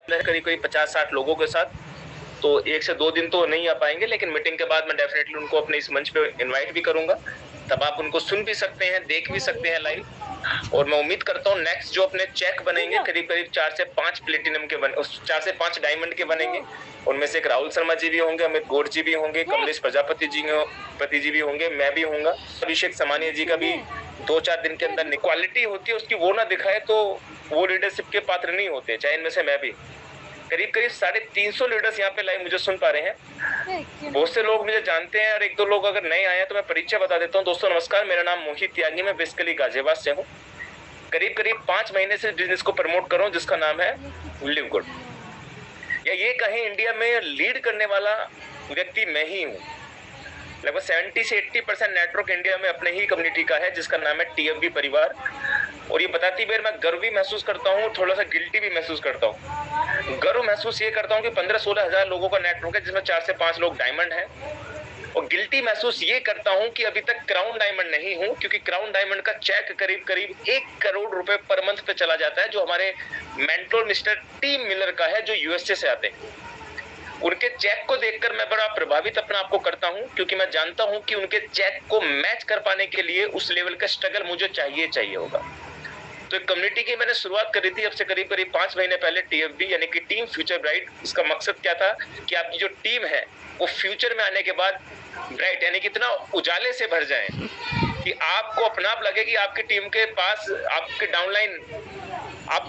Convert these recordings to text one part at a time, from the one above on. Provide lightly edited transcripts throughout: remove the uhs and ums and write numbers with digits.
करीब करीब 50-60 लोगों के साथ, तो 1 से 2 दिन तो नहीं आ पाएंगे, लेकिन मीटिंग के बाद मैं डेफिनेटली उनको अपने इस मंच पे इनवाइट भी करूंगा, तब आप उनको सुन भी सकते हैं, देख भी सकते हैं लाइव। और मैं उम्मीद करता हूँ नेक्स्ट जो अपने चेक बनेंगे करीब करीब 4 से 5 प्लेटिनम के 4 से 5 डायमंड के बनेंगे। उनमें से एक राहुल शर्मा जी भी होंगे, अमित गौड़ जी भी होंगे, कमलेश प्रजापति जी भी होंगे, मैं भी होऊंगा। अभिषेक समानिया जी का भी 2-4 दिन के अंदर क्वालिटी होती है उसकी, वो ना दिखाए तो वो लीडरशिप के पात्र नहीं होते, चाहे इनमें से मैं भी। करीब करीब 350 लीडर्स यहाँ पे लाइव मुझे सुन पा रहे हैं। बहुत से लोग मुझे जानते हैं और 1-2 लोग अगर नए आए हैं तो मैं परिचय बता देता हूँ। दोस्तों नमस्कार, मेरा नाम मोहित त्यागी, मैं बेसिकली गाजियाबाद से हूँ। करीब करीब 5 महीने से बिजनेस को प्रमोट कर रहा हूँ जिसका नाम है लिव गुड, या ये कहें इंडिया में लीड करने वाला व्यक्ति मैं ही हूँ। लगभग 70 से 80% नेटवर्क इंडिया में अपने ही कम्युनिटी का है जिसका नाम है टीएफबी परिवार। और ये बताती देर मैं गर्व भी महसूस करता हूँ, थोड़ा सा गिल्टी भी महसूस करता हूँ। गर्व महसूस ये करता हूँ कि 15-16 हजार लोगों का नेटवर्क है जिसमें 4 से 5 लोग डायमंड हैं। और गिल्टी महसूस ये करता हूँ कि अभी तक क्राउन डायमंड नहीं हूँ, क्योंकि क्राउन डायमंड का चेक करीब करीब 1 करोड़ रुपए पर मंथ पे चला जाता है, जो हमारे मेंटोर मिस्टर टीम मिलर का है, जो यूएसए से आते हैं। उनके चेक को देखकर मैं बड़ा प्रभावित अपने आप को करता हूं, क्योंकि मैं जानता हूं कि उनके चेक को मैच कर पाने के लिए उस लेवल का स्ट्रगल मुझे चाहिए होगा। तो एक कम्युनिटी की मैंने शुरुआत करी थी अब से करीब करीब 5 महीने पहले, टीएफबी यानी कि टीम फ्यूचर ब्राइट। इसका मकसद क्या था कि आपकी जो टीम है वो फ्यूचर में आने के बाद ब्राइट यानी कि इतना उजाले से भर जाए कि आपको अपना आप लगे कि आपकी टीम के पास आपके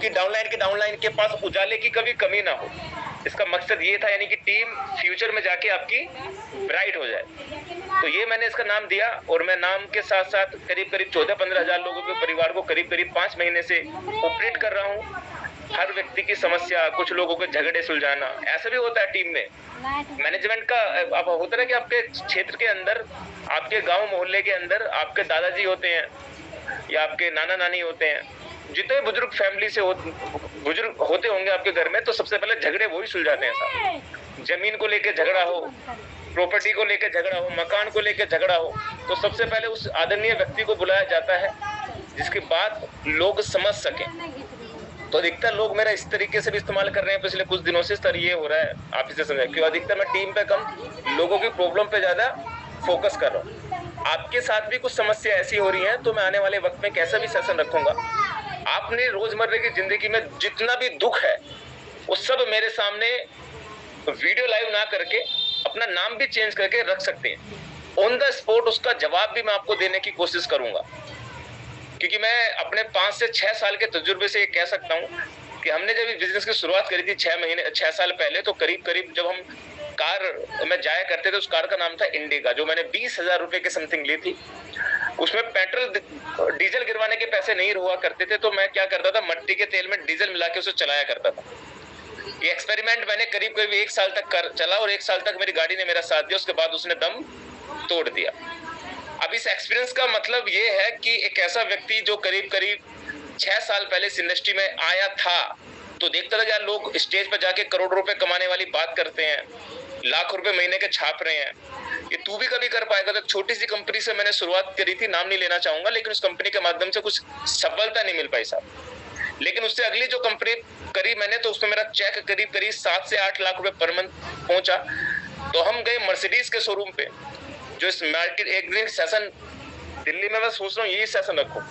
डाउनलाइन के पास उजाले की कभी कमी ना हो। इसका मकसद ये था, यानी कि टीम फ्यूचर में जाके आपकी ब्राइट हो जाए। तो ये मैंने इसका नाम दिया, और मैं नाम के साथ साथ करीब करीब 14-15 हजार लोगों के परिवार को करीब करीब 5 महीने से ऑपरेट कर रहा हूँ। हर व्यक्ति की समस्या, कुछ लोगों के झगड़े सुलझाना, ऐसा भी होता है टीम में। मैनेजमेंट का अब होता है कि आपके क्षेत्र के अंदर, आपके गांव मोहल्ले के अंदर आपके दादाजी होते हैं या आपके नाना नानी होते हैं, जितने बुजुर्ग फैमिली से बुजुर्ग होते होंगे आपके घर में, तो सबसे पहले झगड़े वही सुलझाते हैं साहब। जमीन को लेके झगड़ा हो, प्रॉपर्टी को लेके झगड़ा हो, मकान को लेके झगड़ा हो, तो सबसे पहले उस आदरणीय व्यक्ति को बुलाया जाता है जिसकी बात लोग समझ सके। तो अधिकतर लोग मेरा इस तरीके से भी इस्तेमाल कर रहे हैं पिछले कुछ दिनों से। सर ये हो रहा है, आप इसे समझे क्यों? अधिकतर मैं टीम पे कम, लोगों की प्रॉब्लम पे ज्यादा फोकस कर रहा हूँ। आपके साथ भी कुछ समस्या ऐसी हो रही है तो मैं आने वाले वक्त में कैसा भी सेशन रखूंगा। आपने रोजमर्रा की जिंदगी में जितना भी दुख है वो सब मेरे सामने वीडियो लाइव ना करके अपना नाम भी चेंज करके रख सकते हैं। ऑन द स्पॉट उसका जवाब भी मैं आपको देने की कोशिश करूंगा, क्योंकि मैं अपने 5 से 6 साल के तजुर्बे से ये कह सकता हूँ कि हमने जब बिजनेस की शुरुआत करी थी 6 साल पहले, तो करीब करीब जब हम कार में जाया करते थे, उस कार का नाम था इंडिका, जो मैंने 20,000 रुपए के समथिंग ली थी। उसमें पेट्रोल डीजल गिरवाने के पैसे नहीं हुआ करते थे, तो मैं क्या करता था, मट्टी के तेल में डीजल मिला के उसे चलाया करता था। ये एक्सपेरिमेंट मैंने करीब करीब 1 साल तक चला, और 1 साल तक मेरी गाड़ी ने मेरा साथ दिया। उसके बाद उसने दम तोड़ दिया। अब इस एक्सपीरियंस का मतलब ये है कि एक ऐसा व्यक्ति जो करीब करीब 6 साल पहले इस इंडस्ट्री में आया था, तो देखता था यार लोग स्टेज पर जाके करोड़ रुपए कमाने वाली बात करते हैं, लाख रुपए महीने के छाप रहे हैं, ये तू भी कभी कर पाएगा? तो छोटी सी कंपनी से मैंने शुरुआत करी थी, नाम नहीं लेना चाहूंगा, लेकिन उस कंपनी के माध्यम से कुछ सफलता नहीं मिल पाई साहब। लेकिन उससे अगली जो कंपनी करी मैंने, तो उसमें मेरा चेक करीब करीब 7 से 8 लाख रुपए पर मंथ पहुंचा। तो हम गए मर्सिडीज के शोरूम पे, जो इस मार्केट एक दिन सेशन दिल्ली में मैं सोच रहा हूँ यही सेशन रखूं।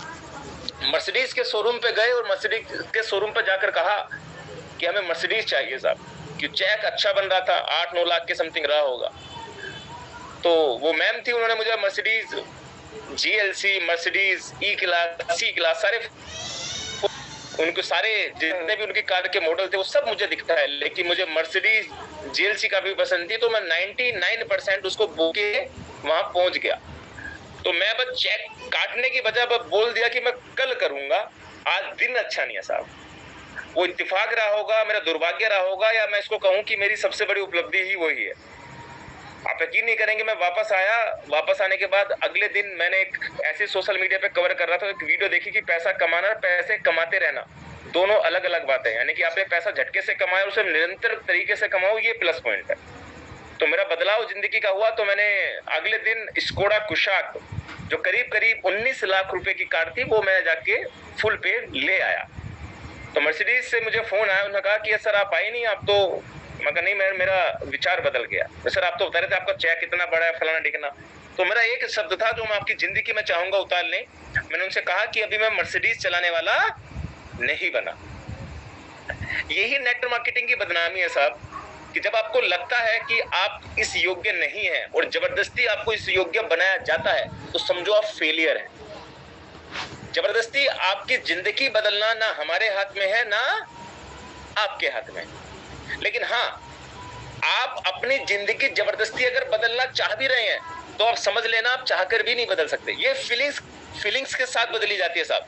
मर्सिडीज के शोरूम पे गए और मर्सिडीज के शोरूम पे जाकर कहा कि हमें मर्सिडीज चाहिए साहब, कि चेक अच्छा बन रहा था, 8-9 लाख के समथिंग रहा होगा। तो वो मैम थी, उन्होंने मुझे मर्सिडीज जीएलसी, मर्सिडीज ई क्लास, सी क्लास, सारे उनके सारे जितने भी उनकी कार के मॉडल थे वो सब मुझे दिखता है, लेकिन मुझे मर्सिडीज जीएलसी का भी पसंद थी। तो मैं 99% उसको बोके वहां पहुंच गया। तो मैं बस चेक काटने की बजाय बस बोल दिया कि मैं कल करूंगा, आज दिन अच्छा नहीं है साहब। वो इत्तेफाक रहा होगा, मेरा दुर्भाग्य रहा होगा, या मैं इसको कहूं कि मेरी सबसे बड़ी उपलब्धि ही वही है। आप यकीन नहीं करेंगे, मैं वापस आया, वापस आने के बाद अगले दिन मैंने एक ऐसे सोशल मीडिया पे कवर कर रहा था, एक वीडियो देखी कि पैसा कमाना और पैसे कमाते रहना दोनों अलग अलग बातें हैं। यानी कि आपने पैसा झटके से कमाया और उसे निरंतर तरीके से कमाओ, ये प्लस पॉइंट है। तो मेरा बदलाव जिंदगी का हुआ। तो मैंने अगले दिन स्कोडा कुशाक, जो करीब करीब 19 लाख रुपए की कार थी, वो मैं जाके फुल पे ले आया। तो मर्सिडीज से मुझे फोन आया, उन्होंने कहा कि सर आप आए नहीं, आप तो, मैं कहा नहीं, मेरा विचार बदल गया। सर आप तो बता रहे थे आपका चेक कितना बड़ा है, फलाना ढिकना। तो मेरा एक शब्द था जो मैं आपकी जिंदगी में चाहूंगा उतार लें। मैंने उनसे कहा कि अभी मैं मर्सिडीज चलाने वाला नहीं बना। यही नेटवर्क मार्केटिंग की बदनामी है साहब, कि जब आपको लगता है कि आप इस योग्य नहीं है और जबरदस्ती आपको इस योग्य बनाया जाता है, तो समझो आप फेलियर है। जबरदस्ती आपकी जिंदगी बदलना ना हमारे हाथ में है, ना आपके हाथ में। लेकिन हाँ, आप अपनी जिंदगी जबरदस्ती अगर बदलना चाह भी रहे हैं, तो आप समझ लेना आप चाहकर भी नहीं बदल सकते। ये फीलिंग्स के साथ बदली जाती है साहब।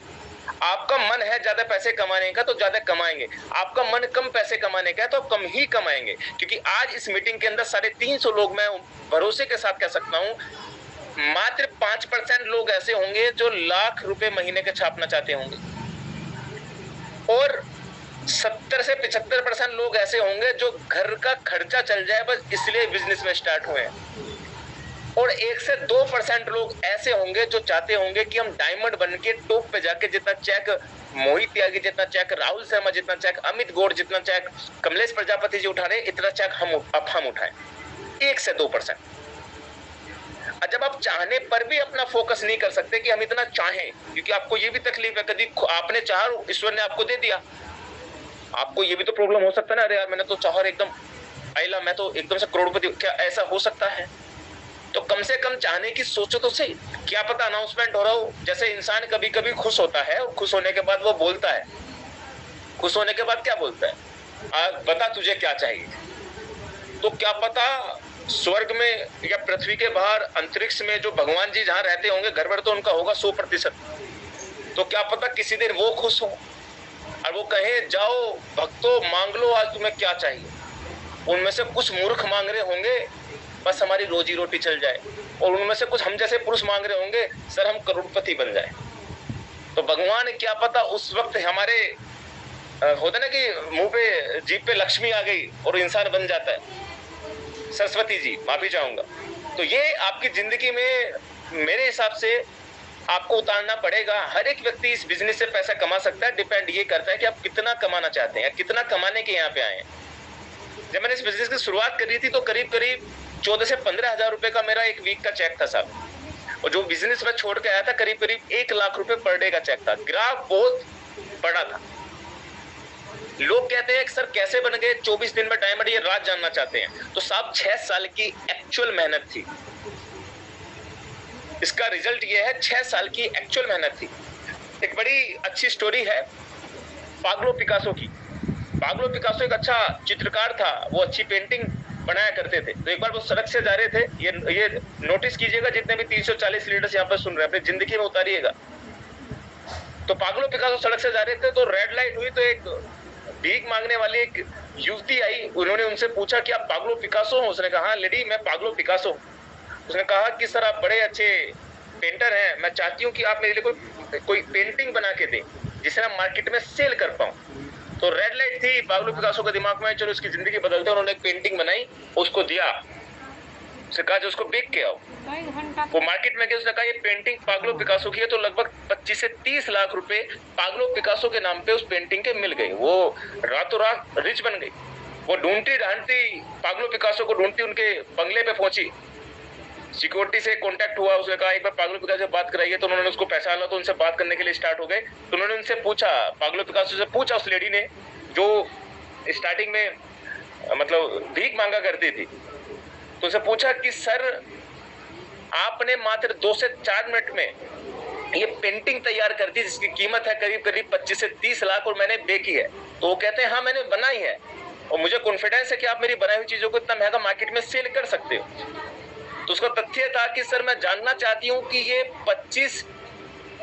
आपका मन है ज्यादा पैसे कमाने का तो ज्यादा कमाएंगे, आपका मन कम पैसे कमाने का है तो कम ही कमाएंगे। क्योंकि आज इस मीटिंग के अंदर 350 लोग, मैं भरोसे के साथ कह सकता हूं, मात्र 5% लोग ऐसे होंगे जो लाख रुपए महीने के छापना चाहते होंगे, और 70 से 75% लोग ऐसे होंगे जो घर का खर्चा चल जाए बस इसलिए बिजनेस में स्टार्ट हुए हैं, और 1 से 2% लोग ऐसे होंगे जो चाहते होंगे कि हम डायमंड बन के टॉप पे जाके, जितना चेक मोहित त्यागी जितना चेक, राहुल शर्मा जितना चेक, अमित गौड़ जितना चेक, कमलेश प्रजापति जी उठा रहे, इतना चेक हम उठाएं। 1 से 2%। जब आप चाहने पर भी अपना फोकस नहीं कर सकते कि हम इतना चाहें, क्योंकि आपको ये भी तकलीफ है, कभी आपने चाहा, ईश्वर ने आपको दे दिया, आपको ये भी तो प्रॉब्लम हो सकता है ना, अरे यार मैंने तो चाहा एकदम आइला, मैं तो एकदम से करोड़पति, क्या ऐसा हो सकता है? तो कम से कम चाहने की सोचो तो सही। क्या पता अनाउंसमेंट हो रहा हो, जैसे इंसान कभी कभी खुश होता है और खुश होने के बाद वो बोलता है, खुश होने के बाद क्या बोलता है, बता तुझे क्या चाहिए। तो क्या पता स्वर्ग में या पृथ्वी के बाहर अंतरिक्ष में जो भगवान जी जहां रहते होंगे, घर भर तो उनका होगा 100%, तो क्या पता किसी दिन वो खुश हो और वो कहे जाओ भक्तों मांग लो आज तुम्हें क्या चाहिए। उनमें से कुछ मूर्ख मांग रहे होंगे बस हमारी रोजी रोटी चल जाए, और उनमें से कुछ हम जैसे पुरुष मांग रहे होंगे सर हम करोड़पति बन जाए। तो भगवान क्या पता उस वक्त हमारे होता ना कि मुंह पे जीभ पे लक्ष्मी आ गई और इंसान बन जाता है, सरस्वती जी माफी चाहूंगा। तो ये आपकी जिंदगी में मेरे हिसाब से आपको उतारना पड़ेगा। हर एक व्यक्ति इस बिजनेस से पैसा कमा सकता है, डिपेंड ये करता है कि आप कितना कमाना चाहते हैं, कितना कमाने के यहाँ पे आए हैं। जब मैंने इस बिजनेस की शुरुआत करी थी तो करीब 14 से 15 हजार रुपए का मेरा एक वीक का चेक था साहब, और जो बिजनेस में छोड़ के आया था करीब 1 लाख रुपए पर डे का चेक था। ग्राफ बहुत बड़ा था। लोग कहते हैं कि सर कैसे बन गए 24 दिन में डायमंड, ये राज जानना चाहते हैं। तो साहब 6 साल की एक्चुअल मेहनत थी, इसका रिजल्ट ये है, 6 साल की एक्चुअल मेहनत थी। एक बड़ी अच्छी स्टोरी है पाब्लो पिकासो की। पाब्लो पिकासो एक अच्छा चित्रकार था, वो अच्छी पेंटिंग बनाया करते थे। तो एक बार वो सड़क से जा रहे थे, ये नोटिस कीजिएगा जितने भी 340 लीडर्स यहाँ पर सुन रहे हैं, अपनी जिंदगी में उतारिएगा। तो पाब्लो पिकासो सड़क से जा रहे थे, तो रेड लाइट हुई, तो एक भीख मांगने वाली एक युवती आई। उन्होंने उनसे पूछा कि आप पाब्लो पिकासो हो? उसने कहा हाँ लेडी मैं पाब्लो पिकासो। उसने कहा कि सर आप बड़े अच्छे पेंटर हैं, मैं चाहती हूँ कि आप मेरे लिए कोई पेंटिंग बना के दें जिसे मैं मार्केट में सेल कर पाऊँ। तो रेड लाइट थी पाब्लो पिकासो के दिमाग में, चलो इसकी जिंदगी बदलते। उन्होंने एक पेंटिंग बनाई, उसको दिया, उसने कहा जो उसको बेच के आओ। वो मार्केट में गया, उसने कहा ये पेंटिंग पाब्लो पिकासो की है। तो लगभग 25 से 30 लाख रुपए पाब्लो पिकासो के नाम पे उस पेंटिंग के मिल गए। वो रातों रात रिच बन गई। वो ढूंढती ढांढती पाब्लो पिकासो को ढूंढती उनके बंगले पे पहुंची, सिक्योरिटी से कांटेक्ट हुआ, उसने कहा एक बार पाब्लो पिकासो से बात कराइए। तो उन्होंने उसको पहचाना, तो उनसे बात करने के लिए स्टार्ट हो गए। तो उन्होंने उनसे पूछा, पाब्लो पिकासो से पूछा उस लेडी ने जो स्टार्टिंग में मतलब भीख मांगा करती थी, तो उनसे पूछा कि सर आपने मात्र 2 से 4 मिनट में ये पेंटिंग तैयार कर दी जिसकी कीमत है करीब 25 से 30 लाख और मैंने बेची है। तो वो कहते हैं हाँ मैंने बनाई है और मुझे कॉन्फिडेंस है कि आप मेरी बनाई हुई चीजों को इतना महंगा मार्केट में सेल कर सकते हो। तो उसका तथ्य था कि सर मैं जानना चाहती हूँ कि ये 25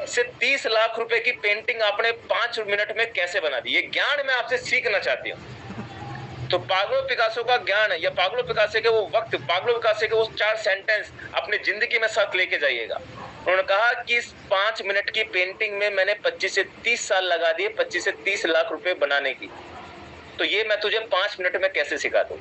से 30 लाख रुपए की पेंटिंग आपने 5 मिनट में कैसे बना दी, ये ज्ञान मैं आपसे सीखना चाहती हूँ। तो पाब्लो पिकासो का ज्ञान या पाब्लो पिकासो के वो वक्त, पाब्लो पिकासो के वो 4 सेंटेंस अपनी जिंदगी में साथ लेके जाइएगा। उन्होंने कहा कि इस 5 मिनट की पेंटिंग में मैंने 25 से 30 साल लगा दिए 25 से 30 लाख रुपए बनाने की, तो ये मैं तुझे 5 मिनट में कैसे सिखा दूं।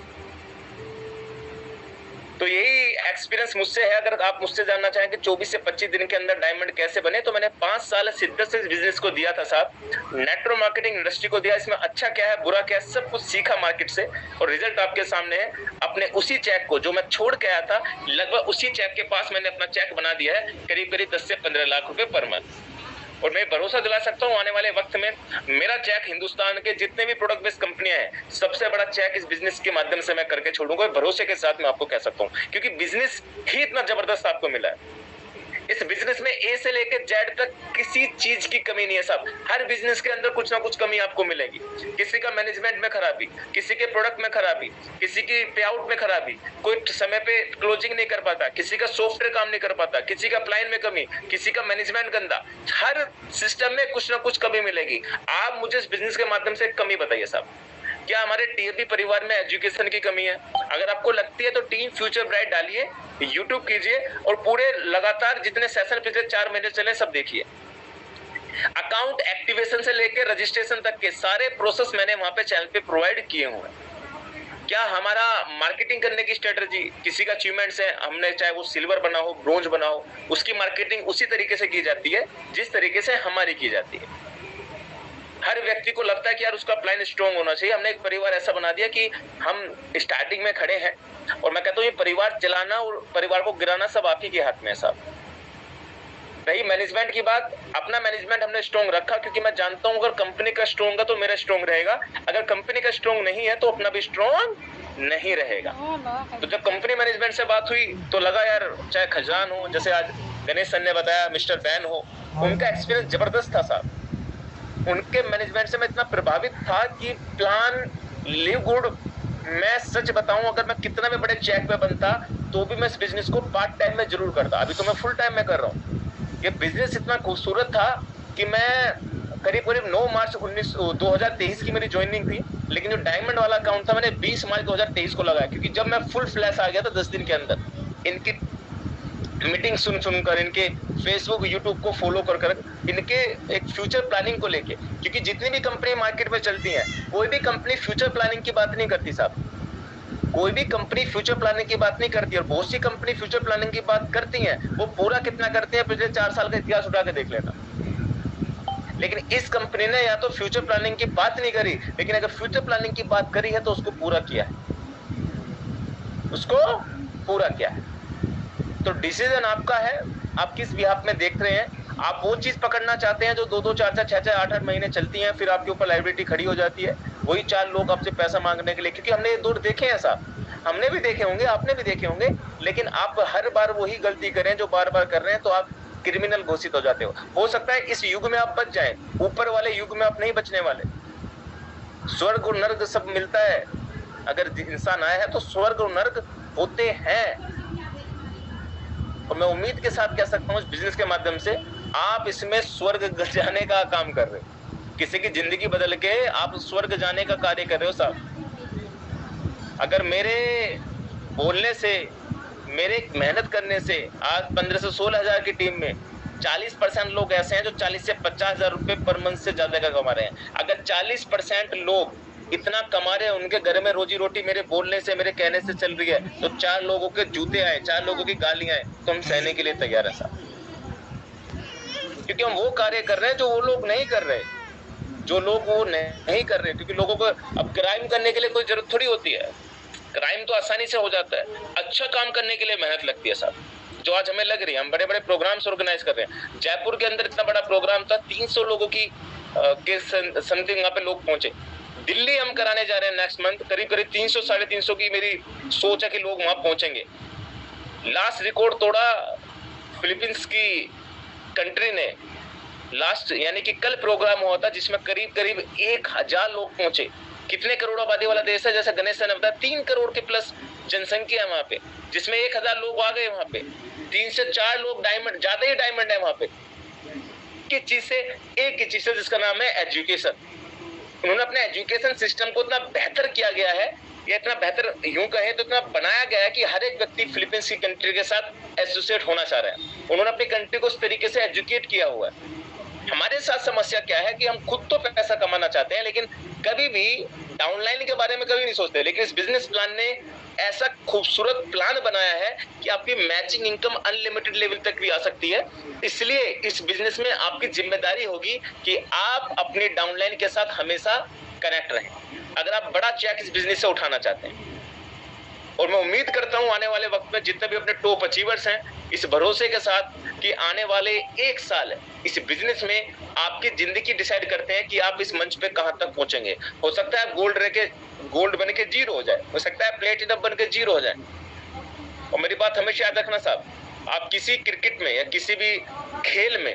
तो यही एक्सपीरियंस मुझसे है। अगर आप मुझसे जानना चाहें कि 24 से 25 दिन के अंदर डायमंड कैसे बने, तो मैंने 5 साल शिद्दत से इस बिजनेस को दिया था साहब, नेटवर्क मार्केटिंग इंडस्ट्री को दिया। इसमें अच्छा क्या है बुरा क्या है सब कुछ सीखा मार्केट से, और रिजल्ट आपके सामने है। अपने उसी चेक को जो मैं छोड़ के आया था, लगभग उसी चेक के पास मैंने अपना चेक बना दिया है, करीब करीब 10 से 15 लाख रुपए पर मंथ। और मैं भरोसा दिला सकता हूँ आने वाले वक्त में मेरा चेक हिंदुस्तान के जितने भी प्रोडक्ट बेस्ड कंपनियां हैं, सबसे बड़ा चेक इस बिजनेस के माध्यम से मैं करके छोड़ूंगा। भरोसे के साथ मैं आपको कह सकता हूँ, क्योंकि बिजनेस ही इतना जबरदस्त आपको मिला है। इस बिजनेस में ए से लेकर जेड तक किसी चीज की कमी नहीं है साहब। हर बिजनेस के अंदर कुछ ना कुछ कमी आपको मिलेगी। किसी का मैनेजमेंट में खराबी, किसी के प्रोडक्ट में खराबी, किसी की पे आउट में खराबी, कोई समय पे क्लोजिंग नहीं कर पाता, किसी का सॉफ्टवेयर काम नहीं कर पाता, किसी का प्लान में कमी, किसी का मैनेजमेंट गंदा। हर सिस्टम में कुछ ना कुछ कमी मिलेगी। आप मुझे इस बिजनेस के माध्यम से कमी बताइए साहब। क्या हमारे टीएपी परिवार में एजुकेशन की कमी है? अगर आपको लगती है तो टीम फ्यूचर ब्राइट डालिए, यूट्यूब कीजिए और पूरे लगातार जितने सेशन पिछले 4 महीने चले सब देखिए। अकाउंट एक्टिवेशन से लेकर रजिस्ट्रेशन तक के सारे प्रोसेस मैंने वहां पे चैनल पे प्रोवाइड किए हुए हैं। क्या हमारा मार्केटिंग करने की स्ट्रेटजी, किसी का अचीवमेंट्स है, हमने चाहे वो सिल्वर बना हो, ब्रोंज बना हो, उसकी मार्केटिंग उसी तरीके से की जाती है जिस तरीके से हमारी की जाती है। हर व्यक्ति को लगता है कि यार उसका प्लान स्ट्रॉन्ग होना चाहिए। हमने एक परिवार ऐसा बना दिया कि हम स्टार्टिंग में खड़े हैं, और मैं कहता हूँ ये परिवार चलाना और परिवार को गिराना सब आप ही के हाथ में है साहब। रही मैनेजमेंट की बात, अपना मैनेजमेंट हमने स्ट्रॉन्ग रखा, क्योंकि मैं जानता हूँ अगर कंपनी का स्ट्रॉन्ग है तो मेरा स्ट्रॉन्ग रहेगा, अगर कंपनी का स्ट्रॉन्ग नहीं है तो अपना भी स्ट्रॉन्ग नहीं रहेगा। तो जब कंपनी मैनेजमेंट से बात हुई तो लगा यार, चाहे खजान हो, जैसे आज गणेश सर ने बताया, मिस्टर बैन हो, उनका एक्सपीरियंस जबरदस्त था साहब। उनके मैनेजमेंट से मैं इतना प्रभावित था कि प्लान लिव गुड। मैं सच बताऊं, अगर मैं कितना भी बड़े चेक पे बनता तो भी मैं इस बिजनेस को पार्ट टाइम में जरूर करता। अभी तो मैं फुल टाइम में कर रहा हूँ। ये बिजनेस इतना खूबसूरत था कि मैं करीब करीब 9 मार्च 2023 की मेरी ज्वाइनिंग थी, लेकिन जो डायमंड वाला अकाउंट था मैंने 20 मार्च 2023 को लगाया, क्योंकि जब मैं फुल फ्लैश आ गया था 10 दिन के अंदर इनकी मीटिंग सुनकर, इनके फेसबुक यूट्यूब को फॉलो कर इनके एक फ्यूचर प्लानिंग को लेके, क्योंकि जितनी भी कंपनी मार्केट में चलती हैं, कोई भी कंपनी फ्यूचर प्लानिंग की बात नहीं करती साहब। कोई भी कंपनी फ्यूचर प्लानिंग की बात नहीं करती, और बहुत सी कंपनी फ्यूचर प्लानिंग की बात करती हैं, वो पूरा कितना करती हैं पिछले 4 साल का इतिहास उठा के देख लेना। लेकिन इस कंपनी ने या तो फ्यूचर प्लानिंग की बात नहीं करी, लेकिन अगर फ्यूचर प्लानिंग की बात करी है तो उसको पूरा किया है, उसको पूरा किया है। तो डिसीजन आपका है, आप किस बिहाफ में देख रहे हैं। आप वो चीज पकड़ना चाहते हैं जो 2-2, 4-4, 6-6, 8-8 महीने चलती हैं, फिर आपके ऊपर लायबिलिटी खड़ी हो जाती है, वही 4 लोग आपसे पैसा मांगने के लिए, क्योंकि हमने ये दौर देखे हैं साहब, हमने भी देखे होंगे, आपने भी देखे होंगे। लेकिन आप हर बार वही गलती करें जो बार बार कर रहे हैं, तो आप क्रिमिनल घोषित हो जाते हो सकता है इस युग में आप बच जाएं, ऊपर वाले युग में आप नहीं बचने वाले। स्वर्ग और नर्क सब मिलता है, अगर इंसान आया है तो स्वर्ग और नर्क होते हैं। और मैं उम्मीद के साथ कह सकता हूँ इस बिजनेस के माध्यम से आप इसमें स्वर्ग जाने का काम कर रहे हो, किसी की जिंदगी बदल के आप स्वर्ग जाने का कार्य कर रहे हो साहब। अगर मेरे बोलने से, मेरे मेहनत करने से आज 15 से 16 हजार की टीम में 40% लोग ऐसे हैं जो 40 से 50 हजार रुपए पर मंथ से ज्यादा का कमा रहे हैं। अगर 40% लोग इतना कमा रहे हैं, उनके घर में रोजी रोटी मेरे बोलने से, मेरे कहने से चल रही है, तो 4 लोगों के जूते आए, 4 लोगों की गालियां आए, तो हम सहने के लिए तैयार है साहब। क्योंकि हम वो कार्य कर रहे हैं जो वो लोग नहीं कर रहे, जो लोग वो नहीं कर रहे। क्योंकि लोगों को अब क्राइम करने के लिए कोई जरूरत थोड़ी होती है, क्राइम तो आसानी से हो जाता है। अच्छा काम करने के लिए मेहनत लगती है साहब, जो आज हमें लग रही है। हम बड़े बड़े प्रोग्राम्स ऑर्गेनाइज कर रहे हैं। जयपुर के अंदर इतना बड़ा प्रोग्राम था, 300 लोगों की के समथिंग वहां पे लोग पहुंचे। दिल्ली हम कराने जा रहे हैं नेक्स्ट मंथ, करीब करीब 300 350 की मेरी सोच है कि लोग वहां पहुंचेंगे। लास्ट रिकॉर्ड तोड़ा फिलीपींस की कंट्री ने। लास्ट यानी कि कल प्रोग्राम हुआ था जिसमें करीब करीब 1000 लोग पहुंचे। कितने करोड़ आबादी वाला देश है, जैसे गणेश सर ने बताया 3 करोड़ के प्लस जनसंख्या है वहां पे, जिसमें 1000 लोग आ गए वहां पे। 3 से 4 लोग डायमंड, ज्यादा ही डायमंड है वहां पे। किस चीज से? एक ही चीज से, जिसका नाम है एजुकेशन। उन्होंने अपने एजुकेशन सिस्टम को इतना बेहतर किया गया है, या इतना बेहतर यूं कहें तो इतना बनाया गया है कि हर एक व्यक्ति फिलीपींस की कंट्री के साथ एसोसिएट होना चाह रहे हैं। उन्होंने अपनी कंट्री को उस तरीके से एजुकेट किया हुआ है। हमारे साथ समस्या क्या है कि हम खुद तो पैसा कमाना चाहते हैं, लेकिन कभी भी डाउनलाइन के बारे में कभी नहीं सोचते, लेकिन इस बिजनेस प्लान ने ऐसा खूबसूरत प्लान बनाया है कि आपकी मैचिंग इनकम अनलिमिटेड लेवल तक भी आ सकती है। इसलिए इस बिजनेस में आपकी जिम्मेदारी होगी कि आप अपनी डाउनलाइन के साथ हमेशा कनेक्ट रहें, अगर आप बड़ा चेक इस बिजनेस से उठाना चाहते हैं। और मैं उम्मीद करता हूं आने वाले वक्त में जितने भी अपने टॉप अचीवर्स हैं, इस भरोसे के साथ कि आने वाले 1 साल इस बिजनेस में आपकी जिंदगी डिसाइड करते हैं कि आप इस मंच पे कहां तक पहुंचेंगे। हो सकता है आप गोल्ड बन के जीरो हो जाए, हो सकता है प्लेटिनम बन के जीरो हो जाए। और मेरी बात हमेशा याद रखना साहब, आप किसी क्रिकेट में या किसी भी खेल में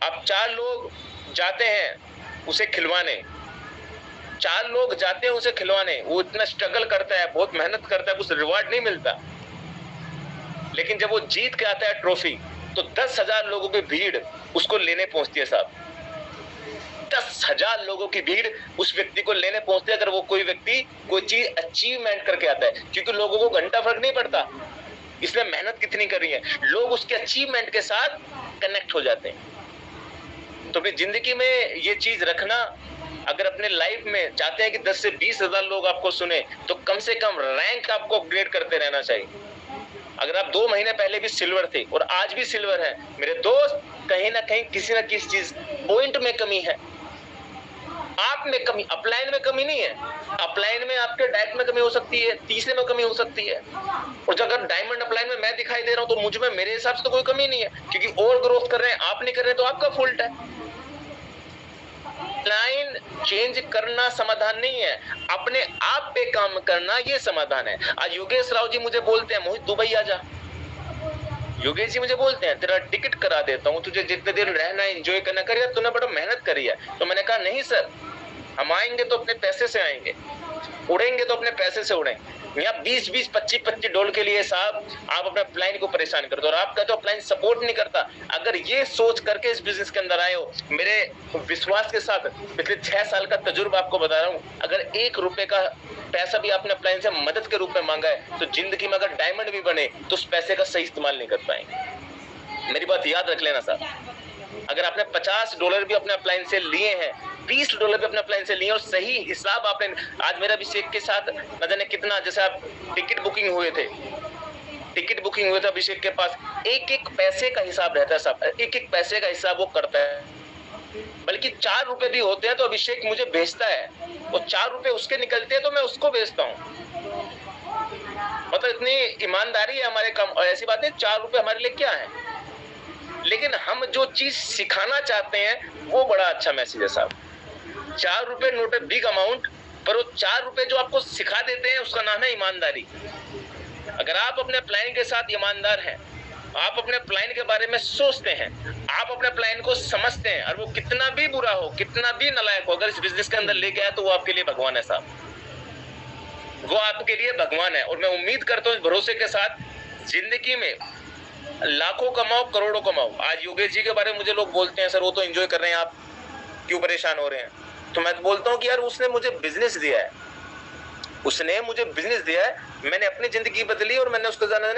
आप 4 लोग जाते हैं उसे खिलवाने, 4 लोग जाते हैं उसे खिलवाने, वो इतना स्ट्रगल करता है, बहुत मेहनत करता है, कुछ रिवार्ड नहीं मिलता, लेकिन जब वो जीत के आता है ट्रॉफी तो 10,000 लोगों की भीड़ उसको लेने पहुंचती है साहब। 10,000 लोगों की भीड़ उस व्यक्ति को लेने पहुंचती है अगर वो कोई व्यक्ति कोई चीज अचीवमेंट करके आता है, क्योंकि लोगों को घंटा फर्क नहीं पड़ता इसमें मेहनत कितनी कर रही है, लोग उसके अचीवमेंट के साथ कनेक्ट हो जाते हैं। तो अपनी जिंदगी में ये चीज रखना, अगर अपने लाइफ में चाहते हैं कि 10 से 20,000 लोग आपको सुने तो कम से कम रैंक आपको अपग्रेड करते रहना चाहिए। अगर आप 2 महीने पहले भी सिल्वर थे और आज भी सिल्वर है मेरे दोस्त, कहीं ना कहीं किसी ना किसी चीज पॉइंट में कमी है, आप में कमी, अपलाइन में कमी नहीं है। अपलाइन में आपके डाइट में कमी हो सकती है, तीसरे में कमी हो सकती है, और अगर डायमंड अपलाइन में मैं दिखाई दे रहा हूं तो मुझ में मेरे हिसाब से तो कोई कमी नहीं है, क्योंकि और ग्रोथ कर रहे हैं, आप नहीं कर रहे तो आपका फॉल्ट है। लाइन चेंज करना समाधान नहीं है, अपने आप पे काम करना ये समाधान है। आज योगेश राव जी मुझे बोलते हैं मोहित दुबई आ जा, योगेश जी मुझे बोलते हैं तेरा टिकट करा देता हूँ, तुझे जितने दिन रहना है एंजॉय करना कर, यार तूने बड़ा मेहनत करी है। तो मैंने कहा नहीं सर, हम आएंगे तो अपने पैसे से आएंगे, उड़ेंगे तो अपने पैसे से उड़ेंगे। यहाँ 20-20, 25-25 डॉलर के लिए साहब आप अपने अपलाइन को परेशान करते हो, और आपका तो अपलाइन सपोर्ट नहीं करता। अगर ये सोच करके इस बिजनेस के अंदर आए हो, मेरे विश्वास के साथ पिछले 6 साल का तजुर्बा आपको बता रहा हूँ, अगर 1 रुपए का पैसा भी आपने अपलाइन से मदद के रूप में मांगा है तो जिंदगी में अगर डायमंड भी बने तो उस पैसे का सही इस्तेमाल नहीं कर पाएंगे। मेरी बात याद रख लेना साहब, अगर आपने $50 भी अपने अपलाइन से लिए हैं, $20 भी अपने अपलाइन से लिए और सही हिसाब आपने, आज मेरा अभिषेक के साथ न जाने कितना, जैसे आप टिकट बुकिंग हुए थे अभिषेक के पास, एक पैसे का हिसाब रहता है साहब, एक पैसे का हिसाब वो करता है, बल्कि 4 रुपए भी होते हैं तो अभिषेक मुझे भेजता है, और 4 रुपए उसके निकलते हैं तो मैं उसको भेजता हूँ। मतलब इतनी ईमानदारी है हमारे काम, और ऐसी बात नहीं 4 रुपए हमारे लिए क्या है, लेकिन हम जो चीज सिखाना चाहते हैं वो बड़ा अच्छा मैसेज है साहब। 4 रुपए नोट ए बिग अमाउंट, पर वो 4 रुपए जो आपको सिखा देते हैं उसका नाम है ईमानदारी। अगर आप अपने प्लान के साथ ईमानदार हैं, आप अपने प्लान के बारे में सोचते हैं, आप अपने प्लान को समझते हैं, और वो कितना भी बुरा हो, कितना भी नालायक हो, अगर इस बिजनेस के अंदर लेके आए तो वो आपके लिए भगवान है साहब, वो आपके लिए भगवान है। और मैं उम्मीद करता हूँ इस भरोसे के साथ जिंदगी में लाखों कमाओ, करोड़ों कमाओ। आज योगेश जी के बारे में मुझे लोग बोलते हैं सर वो तो एंजॉय कर रहे हैं, आप क्यों परेशान हो रहे हैं? तो मैं बोलता हूँ कि यार उसने मुझे बिजनेस दिया है, उसने मुझे बिजनेस दिया है, मैंने अपनी जिंदगी बदली और मैंने उसको जाना